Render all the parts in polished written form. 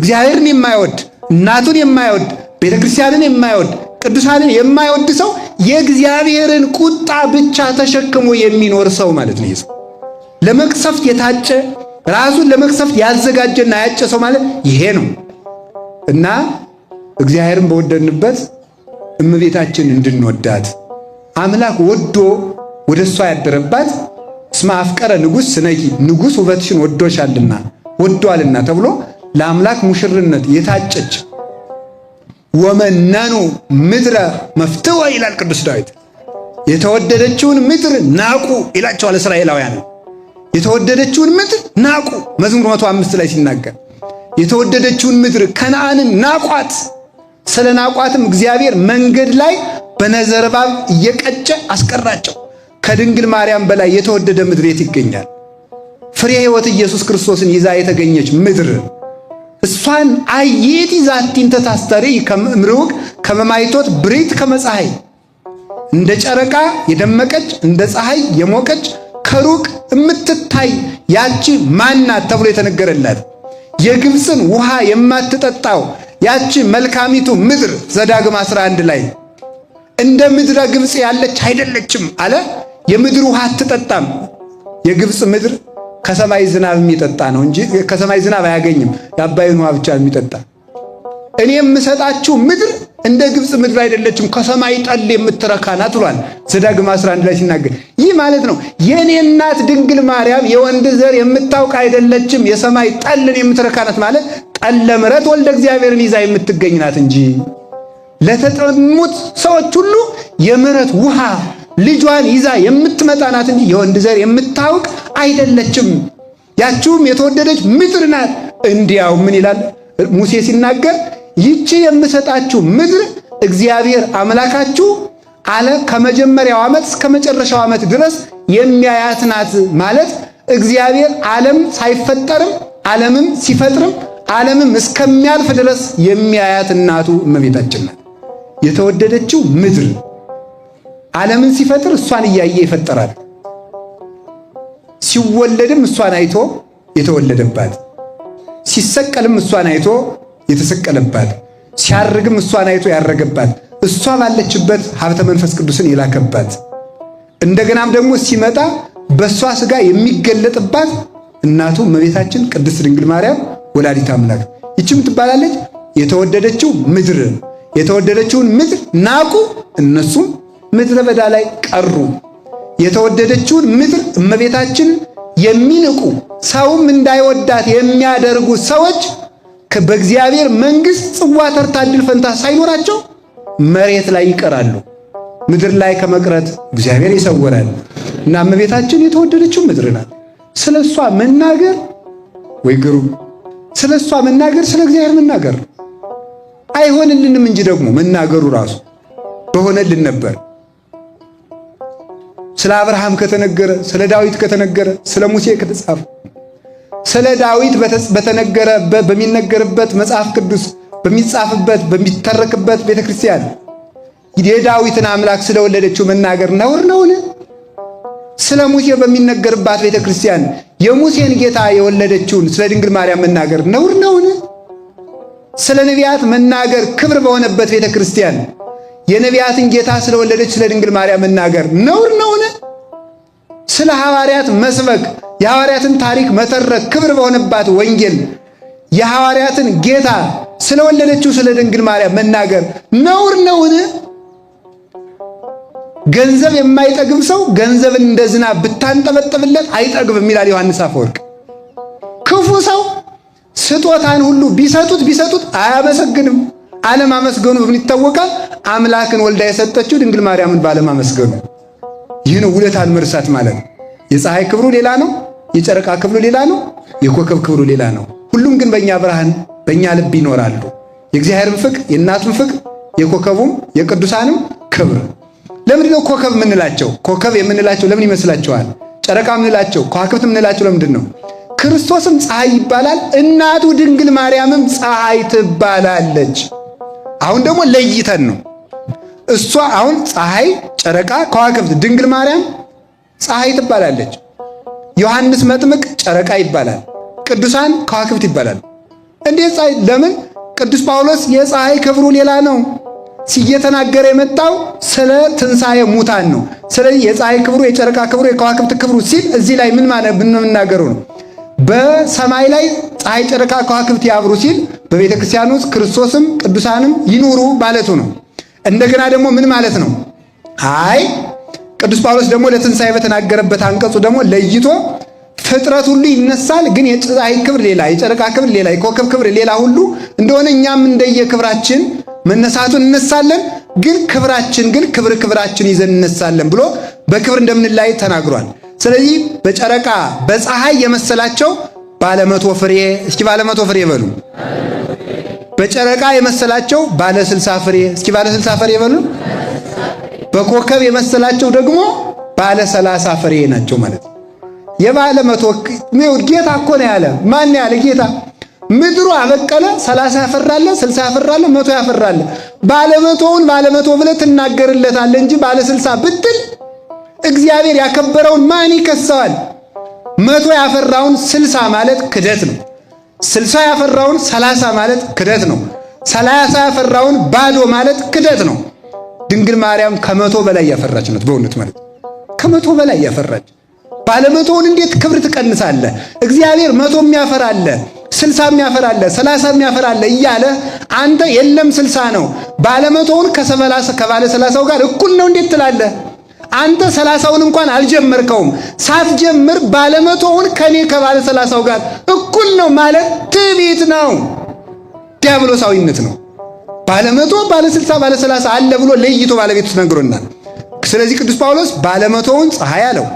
እግዚአብሔርን የማይወድ እናቱን የማይወድ ቤተክርስቲያንን የማይወድ ቅዱሳንን የማይወድ ሰው የእግዚአብሔርን ቁጣ ብቻ ተሸክሞ የሚኖር ሰው ማለት ነው። ይሄ ለመቅሰፍት የታጨ ራሱን ለመቅሰፍት ያዘጋጀና ያጨ ሰው ማለት ይሄ ነው። እና እግዚአብሔርን በወደድንበት እመቤታችን እንድንወዳት አምላክ ወዶ ወደሷ ያደረባት እስመ አፍቀረ ንጉሥ ስነኪ ንጉሥ ውበትሽን ወዶሻልና ወዷልና ተብሎ ለአምላክ ሙሽርነት የታጨች ወመነኑ ምድረ መፍትወ ይላል ቅዱስ ዳዊት። የተወደደችውን ምድር ናቁ ይላቸዋል እስራኤላውያን። የተወደደችውን ምድር ናቁ መዝሙር 105 ላይ ሲናገር የተወደደችውን ምድር ከነዓንን ናቋት። ስለ ናቋትም እግዚአብሔር መንገድ ላይ በነዘርባብ እየቀጨ አስቀራቸው። ከድንግል ማርያም በላይ የተወደደ ምድር የት ይገኛል? ፍሬ ሕይወት ኢየሱስ ክርስቶስን ይዛ የተገኘች ምድር እሷን አየቲ ዛቲን ተታስተሪ ከምሩቅ ከመማይቶት ብሪት ከመፀሐይ እንደ ጨረቃ የደመቀች እንደ ፀሐይ የሞቀች ከሩቅ የምትታይ ያቺ ማናት ተብሎ የተነገረላት የግብፅን ውሃ የማትጠጣው ያቺ መልካሚቱ ምድር ዘዳግም 11 ላይ እንደ ምድረ ግብፅ ያለች አይደለችም አለ። የምድር ውሃ አትጠጣም። የግብፅ ምድር ከሰማይ ዝናብ የሚጠጣ ነው እንጂ ከሰማይ ዝናብ አያገኝም። የአባይን ውሃ ብቻ የሚጠጣ። እኔ የምሰጣችሁ ምድር እንደ ግብፅ ምድር አይደለችም፣ ከሰማይ ጠል የምትረካ ናት ብሏል ዘዳግም 11 ላይ ሲናገር። ይህ ማለት ነው የኔ እናት ድንግል ማርያም የወንድ ዘር የምታውቅ አይደለችም፣ የሰማይ ጠልን የምትረካ ናት ማለት ጠለ ምሕረት ወልደ እግዚአብሔርን ይዛ የምትገኝ ናት እንጂ ለተጠሙት ሰዎች ሁሉ የምሕረት ውሃ ልጇን ይዛ የምትመጣ ናት እንጂ የወንድ ዘር የምታውቅ አይደለችም። ያችሁም የተወደደች ምድር ናት። እንዲያው ምን ይላል ሙሴ ሲናገር ይቺ የምሰጣችሁ ምድር እግዚአብሔር አምላካችሁ አለ ከመጀመሪያው ዓመት እስከ መጨረሻው ዓመት ድረስ የሚያያት ናት ማለት እግዚአብሔር ዓለም ሳይፈጠርም ዓለምም ሲፈጥርም ዓለምም እስከሚያልፍ ድረስ የሚያያት እናቱ እመቤታችን ናት። የተወደደችው ምድር ዓለምን ሲፈጥር እሷን እያየ ይፈጠራል። ሲወለድም እሷን አይቶ የተወለደባት፣ ሲሰቀልም እሷን አይቶ የተሰቀለባት፣ ሲያርግም እሷን አይቶ ያረገባት፣ እሷ ባለችበት ሀብተ መንፈስ ቅዱስን የላከባት፣ እንደገናም ደግሞ ሲመጣ በእሷ ሥጋ የሚገለጥባት እናቱ እመቤታችን ቅድስት ድንግል ማርያም ወላዲተ አምላክ ይችም ትባላለች የተወደደችው ምድር። የተወደደችውን ምድር ናቁ፣ እነሱም ምድረ በዳ ላይ ቀሩ። የተወደደችውን ምድር እመቤታችን የሚንቁ ሰውም እንዳይወዳት የሚያደርጉ ሰዎች በእግዚአብሔር መንግሥት ጽዋ ተርታ ዕድል ፈንታ ሳይኖራቸው መሬት ላይ ይቀራሉ። ምድር ላይ ከመቅረት እግዚአብሔር ይሰውራል። እና እመቤታችን የተወደደችው ምድር ናት። ስለ እሷ መናገር ወይ ግሩም! ስለ እሷ መናገር ስለ እግዚአብሔር መናገር አይሆንልንም እንጂ ደግሞ መናገሩ ራሱ በሆነልን ነበር። ስለ አብርሃም ከተነገረ፣ ስለ ዳዊት ከተነገረ፣ ስለ ሙሴ ከተጻፈ፣ ስለ ዳዊት በሚነገርበት መጽሐፍ ቅዱስ በሚጻፍበት በሚተረክበት ቤተክርስቲያን የዳዊትን አምላክ ስለወለደችው መናገር ነውር ነውን? ስለ ሙሴ በሚነገርባት ቤተክርስቲያን የሙሴን ጌታ የወለደችውን ስለ ድንግል ማርያም መናገር ነውር ነውን? ስለ ነቢያት መናገር ክብር በሆነበት ቤተክርስቲያን የነቢያትን ጌታ ስለወለደች ስለ ድንግል ማርያም መናገር ነውር ነውን? ስለ ሐዋርያት መስበክ የሐዋርያትን ታሪክ መተረክ ክብር በሆነባት ወንጌል የሐዋርያትን ጌታ ስለወለደችው ስለ ድንግል ማርያም መናገር ነውር ነውን? ገንዘብ የማይጠግብ ሰው ገንዘብን እንደ ዝናብ ብታንጠበጥብለት አይጠግብም ይላል ዮሐንስ አፈወርቅ። ክፉ ሰው ስጦታን ሁሉ ቢሰጡት አያመሰግንም። አለማመስገኑ በምን ይታወቃል? አምላክን ወልዳ የሰጠችው ድንግል ማርያምን ባለማመስገኑ። ይህን ውለታን መርሳት ማለት ነው። የፀሐይ ክብሩ ሌላ ነው፣ የጨረቃ ክብሩ ሌላ ነው፣ የኮከብ ክብሩ ሌላ ነው። ሁሉም ግን በእኛ ብርሃን በእኛ ልብ ይኖራሉ። የእግዚአብሔርን ፍቅር፣ የእናቱን ፍቅር፣ የኮከቡም የቅዱሳንም ክብር። ለምንድን ነው ኮከብ የምንላቸው? ኮከብ የምንላቸው ለምን ይመስላችኋል? ጨረቃ የምንላቸው ከዋክብት የምንላቸው ለምንድን ነው? ክርስቶስም ፀሐይ ይባላል፣ እናቱ ድንግል ማርያምም ፀሐይ ትባላለች። አሁን ደግሞ ለይተን ነው እሷ አሁን ፀሐይ፣ ጨረቃ፣ ከዋክብት፣ ድንግል ማርያም ፀሐይ ትባላለች። ዮሐንስ መጥምቅ ጨረቃ ይባላል፣ ቅዱሳን ከዋክብት ይባላል። እንዴት ፀሐይ? ለምን? ቅዱስ ጳውሎስ የፀሐይ ክብሩ ሌላ ነው ሲየተናገረ የመጣው ስለ ትንሣኤ ሙታን ነው። ስለዚህ የፀሐይ ክብሩ፣ የጨረቃ ክብሩ፣ የከዋክብት ክብሩ ሲል እዚህ ላይ ምን ማለት ብንናገሩ ነው? በሰማይ ላይ ፀሐይ፣ ጨረቃ፣ ከዋክብት ያብሩ ሲል በቤተ ክርስቲያን ውስጥ ክርስቶስም ቅዱሳንም ይኑሩ ማለቱ ነው። እንደገና ደግሞ ምን ማለት ነው? አይ ቅዱስ ጳውሎስ ደግሞ ለትንሣኤ በተናገረበት አንቀጹ ደግሞ ለይቶ ፍጥረት ሁሉ ይነሳል፣ ግን የፀሐይ ክብር ሌላ፣ የጨረቃ ክብር ሌላ፣ የኮከብ ክብር ሌላ ሁሉ እንደሆነ እኛም እንደየክብራችን መነሳቱን እነሳለን፣ ግን ክብራችን ግን ክብራችን ይዘን እነሳለን ብሎ በክብር እንደምንላይ ተናግሯል። ስለዚህ በጨረቃ በፀሐይ የመሰላቸው ባለ 100 ፍሬ፣ እስኪ ባለ 100 ፍሬ በሉ። በጨረቃ የመሰላቸው ባለ 60 ፍሬ፣ እስኪ ባለ 60 ፍሬ በሉ። በኮከብ የመሰላቸው ደግሞ ባለ 30 ፍሬ ናቸው ማለት ነው። የባለ 100 ጌታ እኮ ነው ያለ። ማን ያለ? ጌታ። ምድሩ አበቀለ፣ 30 ያፈራል፣ 60 ያፈራል፣ 100 ያፈራል። ባለ 100ውን ባለ 100 ብለህ ትናገርለታለህ እንጂ ባለ 60 ብትል እግዚአብሔር ያከበረውን ማን ይከሰዋል? 100 ያፈራውን 60 ማለት ክደት ነው። 60 ያፈራውን 30 ማለት ክደት ነው። 30 ያፈራውን ባዶ ማለት ክደት ነው። ድንግል ማርያም ከ100 በላይ ያፈራች ናት። በእውነት ማለት ከ100 በላይ ያፈራች። ባለ 100ውን እንዴት ክብር ትቀንሳለህ? እግዚአብሔር 100 የሚያፈራለ 60 የሚያፈራለ 30 የሚያፈራለ እያለ አንተ የለም 60 ነው ባለ 100ውን ከባለ 30ው ጋር እኩል ነው እንዴት ትላለህ? አንተ 30ውን እንኳን አልጀመርከውም። ሳትጀምር ባለ 100ውን ከኔ ከባለ 30ው ጋር እኩል ነው ማለት ትዕቢት ነው፣ ዲያብሎሳዊነት ነው። ባለ 100 ባለ 60 ባለ 30 አለ ብሎ ለይቶ ባለቤቱ ተነግሮናል። ስለዚህ ቅዱስ ጳውሎስ ባለ 100ውን ፀሐይ አለው፣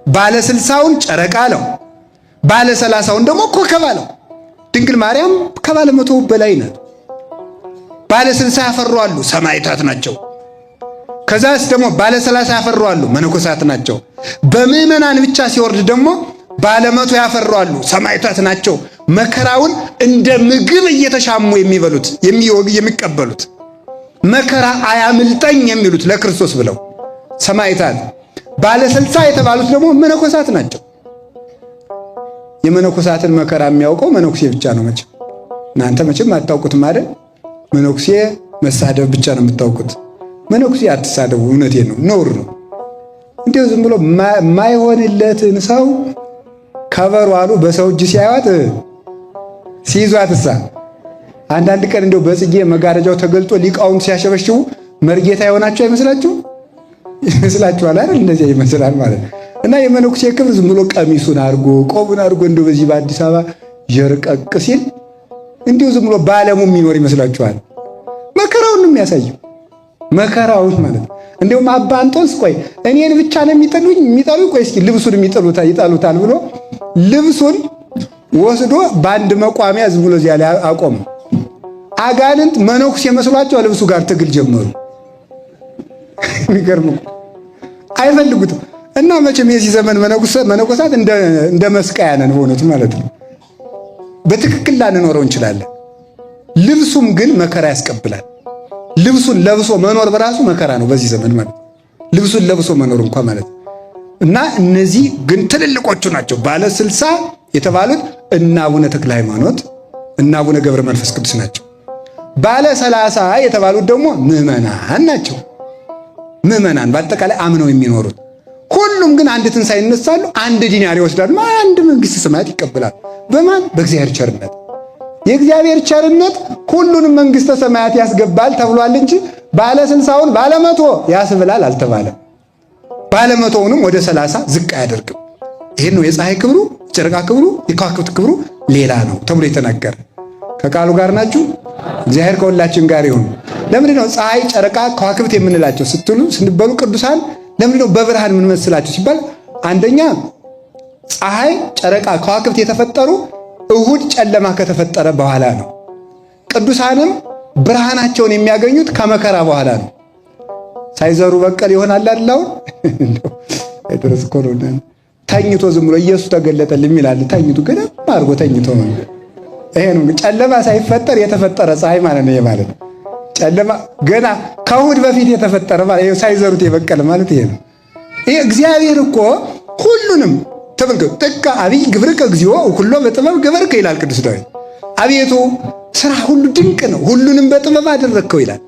ባለ 60ውን ጨረቃ አለው፣ ባለ 30ውን ደግሞ ኮከብ አለው። ድንግል ማርያም ከባለ 100 በላይ ናት። ባለ 60 ያፈሩ አሉ፣ ሰማዕታት ናቸው። ከዛስ ደግሞ ባለ 30 ያፈሩ አሉ፣ መነኮሳት ናቸው። በምዕመናን ብቻ ሲወርድ ደግሞ ባለ 100 ያፈሩ አሉ፣ ሰማዕታት ናቸው። መከራውን እንደ ምግብ እየተሻሙ የሚበሉት የሚቀበሉት፣ መከራ አያምልጠኝ የሚሉት ለክርስቶስ ብለው ሰማዕታት። ባለ 60 የተባሉት ደግሞ መነኮሳት ናቸው። የመነኮሳትን መከራ የሚያውቀው መነኩሴ ብቻ ነው። መቼም እናንተ መቼም አታውቁትም አይደል? መነኩሴ መሳደብ ብቻ ነው የምታውቁት። መነኩሴ አትሳደቡ፣ እውነቴን ነው፣ ነውር ነው። እንዲሁ ዝም ብሎ የማይሆንለትን ሰው ከበሮ አሉ በሰው እጅ ሲያዩት ሲይዟትሳ አንዳንድ ቀን እንደው በጽጌ መጋረጃው ተገልጦ ሊቃውንት ሲያሸበሽቡ መርጌታ የሆናቸው አይመስላችሁ? ይመስላችኋል አይደል? እንደዚህ ይመስላል ማለት ነው። እና የመነኩሴ ክብር ዝም ብሎ ቀሚሱን አድርጎ ቆቡን አድርጎ እንደው በዚህ በአዲስ አበባ ጀርቀቅ ሲል እንዲሁ ዝም ብሎ በዓለሙ የሚኖር ይመስላችኋል? መከራውን ነው የሚያሳየው፣ መከራውን ማለት ነው። እንዲሁም አባ አንጦንስ ቆይ እኔን ብቻ ነው የሚጠሉኝ፣ ቆይ እስኪ ልብሱን ይጠሉታል ብሎ ልብሱን ወስዶ በአንድ መቋሚያ ዝም ብሎ እዚያ ላይ አቆመ። አጋንንት መነኩሴ መስሏቸው ልብሱ ጋር ትግል ጀመሩ። የሚገርም አይፈልጉትም። እና መቼም የዚህ ዘመን መነኮሳት እንደ መስቀያ ነን በእውነቱ ማለት ነው። በትክክል ላንኖረው እንችላለን። ልብሱም ግን መከራ ያስቀብላል። ልብሱን ለብሶ መኖር በራሱ መከራ ነው በዚህ ዘመን ማለት ልብሱን ለብሶ መኖር እንኳን ማለት እና እነዚህ ግን ትልልቆቹ ናቸው። ባለ 60 የተባሉት እና አቡነ ተክለ ሃይማኖት እና አቡነ ገብረ መንፈስ ቅዱስ ናቸው። ባለ 30 የተባሉት ደግሞ ምዕመናን ናቸው። ምዕመናን በአጠቃላይ አምነው የሚኖሩት ሁሉም ግን አንድ ትንሣኤ ይነሳሉ፣ አንድ ዲናር ይወስዳሉ፣ አንድ መንግሥተ ሰማያት ይቀበላሉ። በማን? በእግዚአብሔር ቸርነት። የእግዚአብሔር ቸርነት ሁሉንም መንግሥተ ሰማያት ያስገባል ተብሏል እንጂ ባለ 60ውን ባለ 100 ያስብላል አልተባለም። ባለ 100ውንም ወደ 30 ዝቅ አያደርግም። ይሄን ነው የፀሐይ ክብሩ፣ የጨረቃ ክብሩ፣ የከዋክብት ክብሩ ሌላ ነው ተብሎ የተነገረ። ከቃሉ ጋር ናችሁ? እግዚአብሔር ከሁላችን ጋር ይሁን። ለምንድን ነው ፀሐይ፣ ጨረቃ፣ ከዋክብት የምንላቸው ስንበሉ ቅዱሳን ለምንድን ነው በብርሃን የምንመስላቸው ሲባል አንደኛ ፀሐይ፣ ጨረቃ፣ ከዋክብት የተፈጠሩ እሁድ ጨለማ ከተፈጠረ በኋላ ነው። ቅዱሳንም ብርሃናቸውን የሚያገኙት ከመከራ በኋላ ነው። ሳይዘሩ በቀል ይሆናል አይደል? አይደረስ እኮ ነው። ተኝቶ ዝም ብሎ ኢየሱስ ተገለጠልኝ ይላል። ተኝቶ ግን አርጎ ተኝቶ ነው። ይሄ ነው ጨለማ ሳይፈጠር የተፈጠረ ፀሐይ ማለት ነው። ማለት ጨለማ ገና ከእሁድ በፊት የተፈጠረ ማለት ይሄ ሳይዘሩት የበቀለ ማለት ይሄ ነው። ይሄ እግዚአብሔር እኮ ሁሉንም ተመልከቱ። ጥቀ አብይ ግብርከ እግዚኦ ሁሉ በጥበብ ገበርከ ይላል ቅዱስ ዳዊት። አቤቱ ስራ ሁሉ ድንቅ ነው፣ ሁሉንም በጥበብ አደረግከው ይላል።